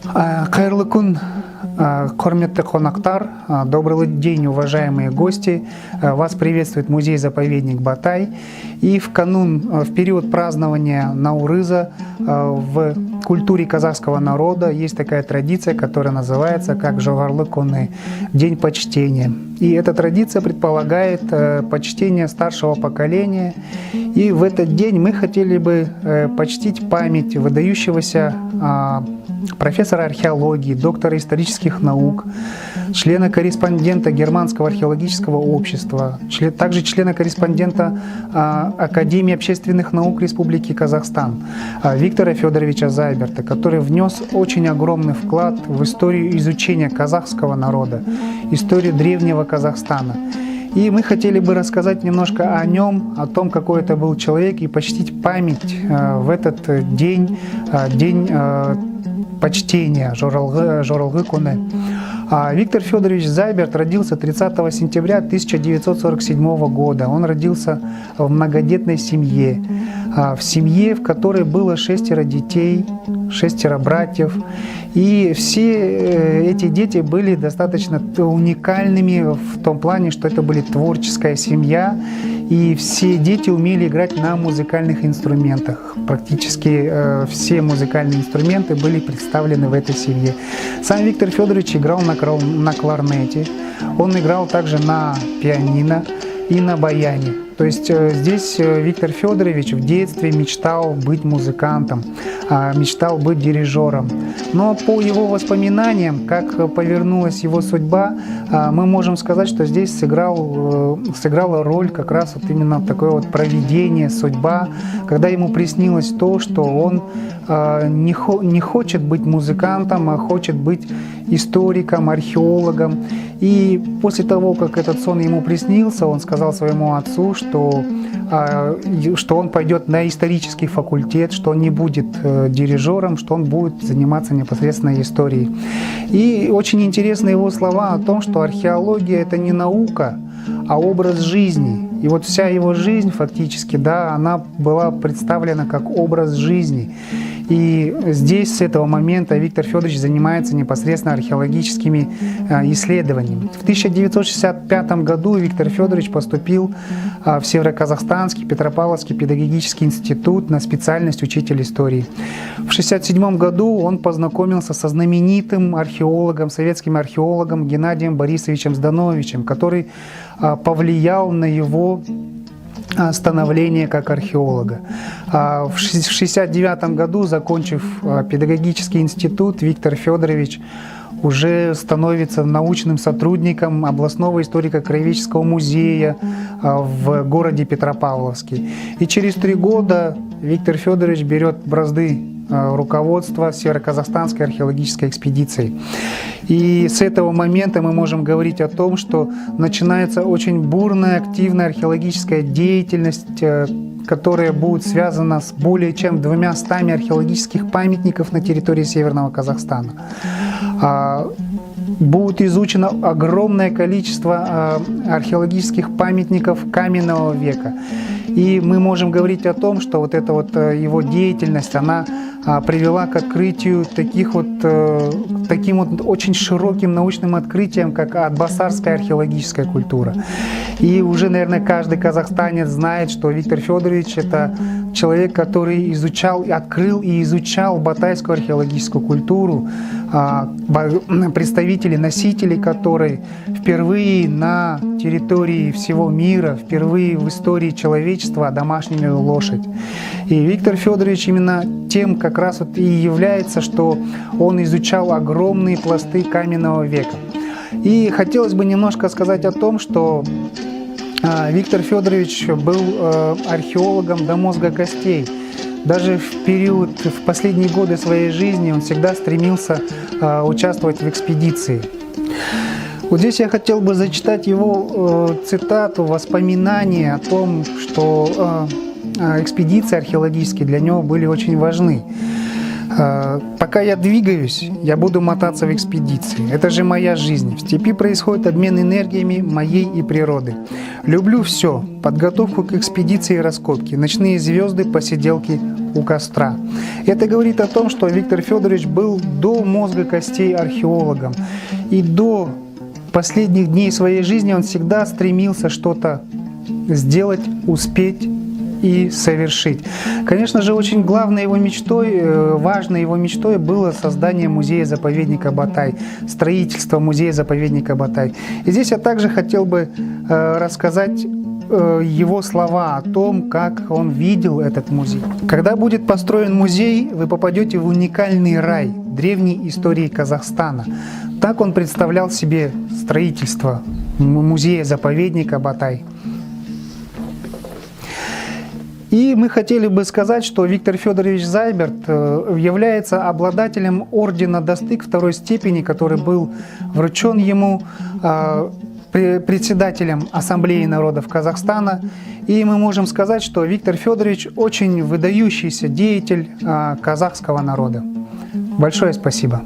Кайырлы күн, құрметті қонақтар, добрый день, уважаемые гости. Вас приветствует музей-заповедник Батай. И в период празднования Наурыза в культуре казахского народа есть такая традиция, которая называется как Жогарлы күні, День почтения. И эта традиция предполагает почтение старшего поколения. И в этот день мы хотели бы почтить память выдающегося профессора археологии, доктора исторических наук, члена-корреспондента Германского археологического общества, также члена-корреспондента Академии общественных наук Республики Казахстан Виктора Федоровича Зайберта, который внес очень огромный вклад в историю изучения казахского народа, историю древнего Казахстана. И мы хотели бы рассказать немножко о нем, о том, какой это был человек, и почтить память в этот день почтения Жоралгы күні. Виктор Федорович Зайберт родился 30 сентября 1947 года. Он родился в многодетной семье, в семье, в которой было 6 детей, 6 братьев. И все эти дети были достаточно уникальными в том плане, что это были творческая семья, и все дети умели играть на музыкальных инструментах. Практически все музыкальные инструменты были представлены в этой семье. Сам Виктор Федорович играл на кларнете, он играл также на пианино и на баяне. То есть здесь Виктор Федорович в детстве мечтал быть музыкантом, мечтал быть дирижером. Но по его воспоминаниям, как повернулась его судьба, мы можем сказать, что здесь сыграла роль как раз вот именно такое вот провидение, судьба, когда ему приснилось то, что он не хочет быть музыкантом, а хочет быть историком, археологом. И после того, как этот сон ему приснился, он сказал своему отцу, что он пойдет на исторический факультет, что он не будет дирижером, что он будет заниматься непосредственно историей. И очень интересны его слова о том, что археология – это не наука, а образ жизни. И вот вся его жизнь фактически, да, она была представлена как образ жизни. И здесь с этого момента Виктор Федорович занимается непосредственно археологическими исследованиями. В 1965 году Виктор Федорович поступил в Североказахстанский Петропавловский педагогический институт на специальность учитель истории. В 1967 году он познакомился со знаменитым археологом, советским археологом Геннадием Борисовичем Здановичем, который повлиял на его становление как археолога. В 1969 году, закончив педагогический институт, Виктор Федорович уже становится научным сотрудником областного историко-краеведческого музея в городе Петропавловске. И через 3 года Виктор Федорович берет бразды руководства Североказахстанской археологической экспедицией. И с этого момента мы можем говорить о том, что начинается очень бурная, активная археологическая деятельность, которая будет связана с более чем 200 археологических памятников на территории Северного Казахстана. Будет изучено огромное количество археологических памятников каменного века. И мы можем говорить о том, что вот эта вот его деятельность, она привела к открытию таким вот очень широким научным открытиям, как атбасарская археологическая культура. И уже, наверное, каждый казахстанец знает, что Виктор Федорович – это человек, который открыл и изучал батайскую археологическую культуру, представители, носители которой впервые на территории всего мира, впервые в истории человечества одомашнили лошадь. И Виктор Федорович именно тем как раз вот и является, что он изучал огромные пласты каменного века. И хотелось бы немножко сказать о том, что Виктор Федорович был археологом до мозга костей. Даже в последние годы своей жизни он всегда стремился участвовать в экспедиции. Вот здесь я хотел бы зачитать его цитату, воспоминания о том, что экспедиции археологические для него были очень важны. Пока я двигаюсь, я буду мотаться в экспедиции. Это же моя жизнь. В степи происходит обмен энергиями моей и природы. Люблю все. Подготовку к экспедиции и раскопки, ночные звезды, посиделки у костра. Это говорит о том, что Виктор Федорович был до мозга костей археологом. И до последних дней своей жизни он всегда стремился что-то сделать, успеть и совершить. Конечно же, очень главной его мечтой, важной его мечтой было создание музея-заповедника Батай, строительство музея-заповедника Батай. И здесь я также хотел бы рассказать его слова о том, как он видел этот музей. Когда будет построен музей, вы попадете в уникальный рай древней истории Казахстана. Так он представлял себе строительство музея-заповедника Батай. И мы хотели бы сказать, что Виктор Федорович Зайберт является обладателем ордена Достык второй степени, который был вручен ему председателем Ассамблеи народов Казахстана. И мы можем сказать, что Виктор Федорович очень выдающийся деятель казахского народа. Большое спасибо.